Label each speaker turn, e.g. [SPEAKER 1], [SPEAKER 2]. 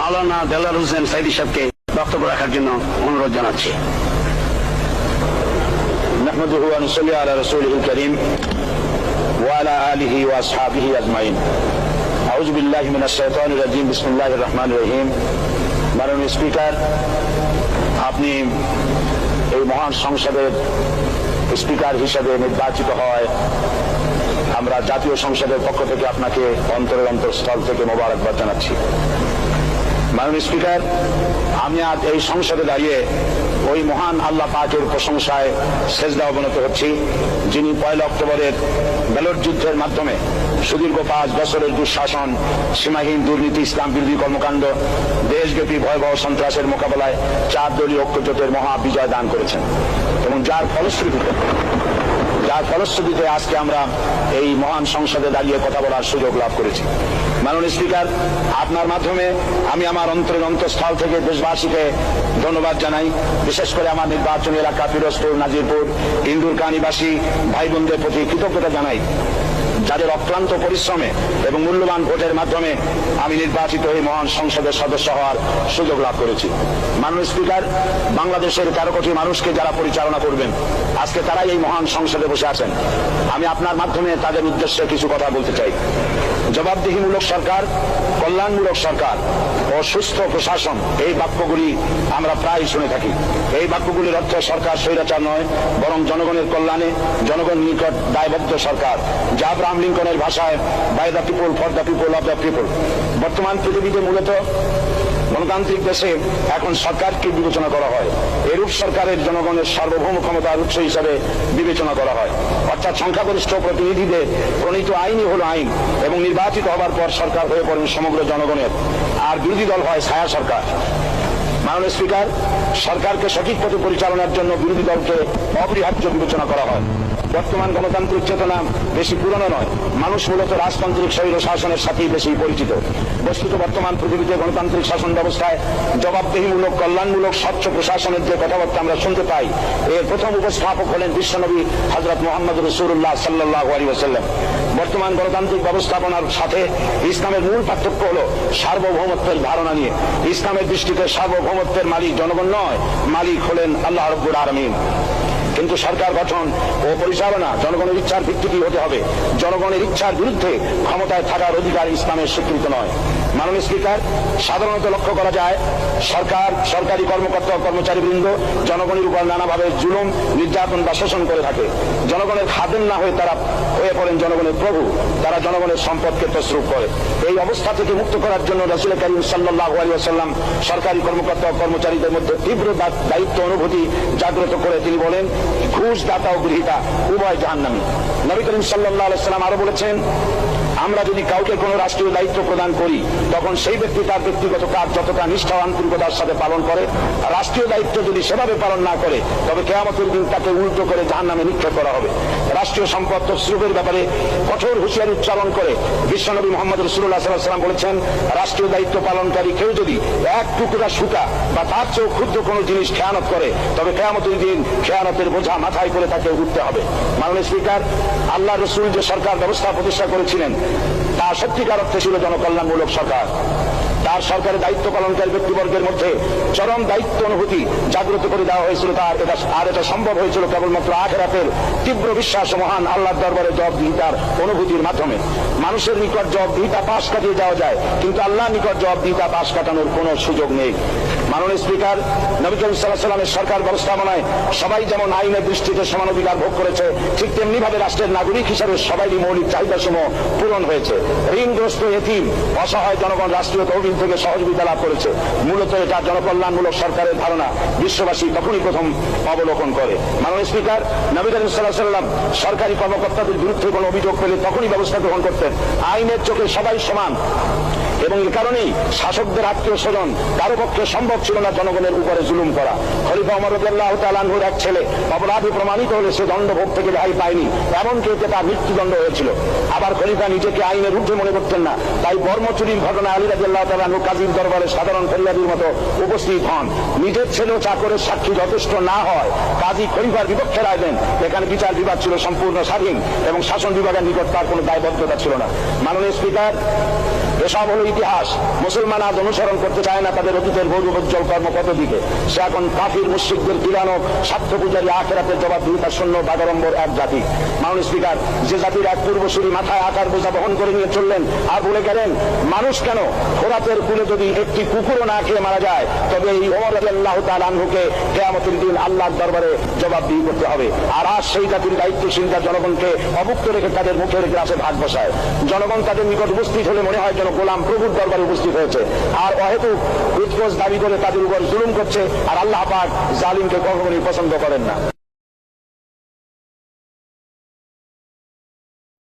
[SPEAKER 1] মাওলানা দেলার হোসেন সাইদি সাহেবকে বক্তব্য রাখার জন্য অনুরোধ জানাচ্ছি।
[SPEAKER 2] নাহমাদুহু ওয়া নুসাল্লি আলা রাসূলিহিল কারীম ওয়া আলা আলিহি ওয়া আসহাবিহি আজমাইন। আউযু বিল্লাহি মিনাশ শাইতানির রাজীম। বিসমিল্লাহির রহমানির রহিম। মাননীয় স্পিকার, আপনি এই মহান সংসদের স্পিকার হিসেবে নির্বাচিত হয় আমরা জাতীয় সংসদের পক্ষ থেকে আপনাকে অন্তরের অন্তঃস্থল থেকে মোবারকবাদ জানাচ্ছি। মাননীয় স্পিকার, আমি আজ এই সংসদে দাঁড়িয়ে ওই মহান আল্লাহ পাকের প্রশংসায় সেজদা অবনত হচ্ছি, যিনি 1 অক্টোবরের ব্যালট যুদ্ধের মাধ্যমে সুদীর্ঘ 5 বছরের দুঃশাসন, সীমাহীন দুর্নীতি, ইসলাম বিরোধী কর্মকাণ্ড, দেশব্যাপী ভয়াবহ সন্ত্রাসের মোকাবেলায় 4 দলীয় ঐক্যজোটের মহা বিজয় দান করেছেন এবং যার ফলশ্রুতিতে আজকে আমরা এই মহান সংসদে দাঁড়িয়ে কথা বলার সুযোগ লাভ করেছি। মাননীয় স্পিকার, আপনার মাধ্যমে আমি আমার অন্তরের অন্তঃস্থল থেকে দেশবাসীকে ধন্যবাদ জানাই। বিশেষ করে আমার নির্বাচনী এলাকা পিরোজপুর, নাজিরপুর, ইন্দুর কানিবাসী ভাই বোনদের প্রতি কৃতজ্ঞতা জানাই, যাদের অক্লান্ত পরিশ্রমে এবং মূল্যবান ভোটের মাধ্যমে আমি নির্বাচিত হয়ে মহান সংসদের সদস্য হওয়ার সুযোগ লাভ করেছি। মাননীয় স্পিকার, বাংলাদেশের 13 কোটি মানুষকে যারা পরিচালনা করবেন, আজকে তারাই এই মহান সংসদে বসে আছেন। আমি আপনার মাধ্যমে তাদের উদ্দেশ্যে কিছু কথা বলতে চাই। জবাবদিহিমূলক সরকার, কল্যাণমূলক সরকার ও সুস্থ প্রশাসন, এই বাক্যগুলি আমরা প্রায় শুনে থাকি। এই বাক্যগুলির অর্থ সরকার স্বৈরাচার নয়, বরং জনগণের কল্যাণে জনগণ নিকট দায়বদ্ধ সরকার, যা আব্রাহাম লিঙ্কনের ভাষায় by the people, for the people, of the people. বর্তমান পৃথিবীতে মূলত গণতান্ত্রিক দেশে এখন সরকারকে বিবেচনা করা হয়, এরূপ সরকারের জনগণের সার্বভৌম ক্ষমতার উৎস হিসাবে বিবেচনা করা হয়। অর্থাৎ সংখ্যাগরিষ্ঠ প্রতিনিধিদের প্রণীত আইনই হল আইন এবং নির্বাচিত হবার পর সরকার হয়ে পড়েন সমগ্র জনগণের, আর বিরোধী দল হয় ছায়া সরকার। মাননীয় স্পিকার, সরকারকে সঠিক পথে পরিচালনার জন্য বিরোধী দলকে অপরিহার্য বিবেচনা করা হয়। বর্তমান গণতান্ত্রিক চেতনা বেশি পুরনো নয়, মানুষ মূলত রাজতান্ত্রিক স্বৈর শাসনের সাথেই বেশি পরিচিত। বস্তুত বর্তমান পৃথিবীতে গণতান্ত্রিক শাসন ব্যবস্থায় জবাবদিহিমূলক, কল্যাণমূলক, স্বচ্ছ প্রশাসনের যে কথাবার্তা আমরা শুনতে পাই, এর প্রথম উপস্থাপক হলেন বিশ্বনবী হযরত মুহাম্মদ রাসূলুল্লাহ সাল্লাল্লাহু আলাইহি ওয়াসাল্লাম। বর্তমান গণতান্ত্রিক ব্যবস্থাপনার সাথে ইসলামের মূল পার্থক্য হল সার্বভৌমত্বের ধারণা নিয়ে। ইসলামের দৃষ্টিতে সার্বভৌমত্বের মালিক জনগণ নয়, মালিক হলেন আল্লাহ রাব্বুল আলামিন। কিন্তু সরকার গঠন ও পরিচালনা জনগণের ইচ্ছার ভিত্তিতেই হতে হবে। জনগণের ইচ্ছার বিরুদ্ধে ক্ষমতায় থাকার অধিকার ইসলামের স্বীকৃত নয়। মাননীয় স্পিকার, সাধারণত লক্ষ্য করা যায় সরকার, সরকারি কর্মকর্তা ও কর্মচারীবৃন্দ জনগণের উপর নানাভাবে জুলুম, নির্যাতন বা শোষণ করে থাকে। জনগণের খাদেম না হয়ে তারা হয়ে পড়েন জনগণের প্রভু, তারা জনগণের সম্পদকে তসরুপ করে। এই অবস্থা থেকে মুক্ত করার জন্য রাসূল কারীম সাল্লাল্লাহু আলাইহি ওয়াসাল্লাম সরকারি কর্মকর্তা ও কর্মচারীদের মধ্যে তীব্র দায়িত্ব অনুভূতি জাগ্রত করে তিনি বলেন, ঘুষ দাতা ও গৃহীতা উভয় জাহান্নামী। নবী করিম সাল্লাল্লাহু আলাইহি ওয়াসাল্লাম আরো বলেছেন, আমরা যদি কাউকে কোনো রাষ্ট্রীয় দায়িত্ব প্রদান করি, তখন সেই ব্যক্তি তার ব্যক্তিগত কাজ যতটা নিষ্ঠা ও আন্তরিকতার সাথে পালন করে, রাষ্ট্রীয় দায়িত্ব যদি সেভাবে পালন না করে, তবে কিয়ামতের দিন তাকে উল্টো করে জাহান্নামে নিক্ষেপ করা হবে। রাষ্ট্রীয় সম্পদ তসরুফের ব্যাপারে কঠোর হুঁশিয়ারি উচ্চারণ করে বিশ্বনবী মুহাম্মদ রাসূলুল্লাহ সাল্লাল্লাহু আলাইহি ওয়াসাল্লাম বলেছেন, রাষ্ট্রীয় দায়িত্ব পালনকারী কেউ যদি 1 টুকরা সুতা বা তার চেয়েও ক্ষুদ্র কোনো জিনিস খেয়ানত করে, তবে কিয়ামতের দিন খেয়ানতের বোঝা মাথায় করে তাকে উঠতে হবে। মাননীয় স্পিকার, আল্লাহ রসুল যে সরকার ব্যবস্থা প্রতিষ্ঠা করেছিলেন, তা সত্যিকার অর্থে ছিল জনকল্যাণমূলক সরকার। তার সরকারের দায়িত্ব পালনকারী ব্যক্তিবর্গের মধ্যে চরম দায়িত্ব অনুভূতি জাগ্রত করে দেওয়া হয়েছিল। এটা সম্ভব হয়েছিল কেবলমাত্র আখিরাতের তীব্র বিশ্বাস ও মহান আল্লাহর দরবারে জবাবদিহিতার অনুভূতির মাধ্যমে। মানুষের নিকট জবাবদিহিতা পাশ কাটিয়ে যাওয়া যায়, কিন্তু আল্লাহর নিকট জবাবদিহিতা পাশ কাটানোর কোনো সুযোগ নেই। মাননীয় স্পিকার, নবী করিম সাল্লাল্লাহু আলাইহি ওয়াসাল্লামের সরকার ব্যবস্থাপনায় সবাই যেমন আইনের দৃষ্টিতে সমান অধিকার ভোগ করেছে, ঠিক তেমনি ভাবে রাষ্ট্রের নাগরিক হিসেবে সবারই মৌলিক চাহিদাসমূহ পূরণ হয়েছে। ঋণগ্রস্ত, এতিম, অসহায় জনগণ রাষ্ট্রীয় তহবিল থেকে সহযোগিতা লাভ করেছে। মূলত এটা জনকল্যাণমূলক সরকারের ধারণা বিশ্ববাসী তখনই প্রথম অবলোকন করে। মাননীয় স্পিকার, নবী করিম সাল্লাল্লাহু আলাইহি ওয়াসাল্লাম সরকারি কর্মকর্তাদের বিরুদ্ধে কোনো অভিযোগ পেলে তখনই ব্যবস্থা গ্রহণ করতেন। আইনের চোখে সবাই সমান এবং এ কারণেই শাসকদের আত্মীয় স্বজন কারো পক্ষে সম্ভব ছিল না জনগণের উপরে জুলুম করা। খলিফা ওমর রাদিয়াল্লাহু তাআলা আনহুর এক ছেলে অপরাধী প্রমাণিত হলে সে দণ্ডভোগ থেকে রেহাই পায়নি, এমনকি এতে তার মৃত্যুদণ্ড হয়েছিল। আবার খলিফা নিজেকে আইনের ঊর্ধ্বে মনে করতেন না, তাই বর্ম চুরির ঘটনায় আলী রাদিয়াল্লাহু তাআলা আনহু কাজীর দরবারে সাধারণ ফরিয়াদির মতো উপস্থিত হন। নিজের ছেলে চাকরের সাক্ষী যথেষ্ট না হয় কাজী খলিফার বিপক্ষে রায় দেন। এখানে বিচার বিভাগ ছিল সম্পূর্ণ স্বাধীন এবং শাসন বিভাগের নিকট তার কোনো দায়বদ্ধতা ছিল না। মাননীয় স্পিকার, এসব হলো ইতিহাস। মুসলমান আজ অনুসরণ করতে চায় না তাদের অতীতের গৌরবোজ্জ্বল কর্মপদ্ধতিকে। সে এখন কাফির মুশরিকদের কিরানক স্বার্থ পূজারী আখেরাতের জবাবদিহিতা শূন্য বাগাড়ম্বর এক জাতি। মাননীয় স্পিকার, যে জাতির এক পূর্বসূরি মাথায় আকার বোঝা বহন করে নিয়ে চললেন আর বলে গেলেন মানুষ কেন, ফোরাতের কূলে যদি একটি কুকুরও না খেয়ে মারা যায় তবে এই ওমর রাদিয়াল্লাহু তাআলা আনহুকে কিয়ামতের দিন আল্লাহর দরবারে জবাবদিহি করতে হবে। আর আজ সেই জাতির দায়িত্বশীলতা জনগণকে অভুক্ত রেখে তাদের মুখের গ্রাসে ভাগ বসায়। জনগণ তাদের নিকট উপস্থিত হলে মনে হয় যেন গোলাম প্রভুর দরবারে উপস্থিত হয়েছে, আর অহেতুক উৎকোচ দাবি করে তাদের উপর জুলুম করছে। আর আল্লাহ পাক জালিমকে কখনোই পছন্দ করেন না।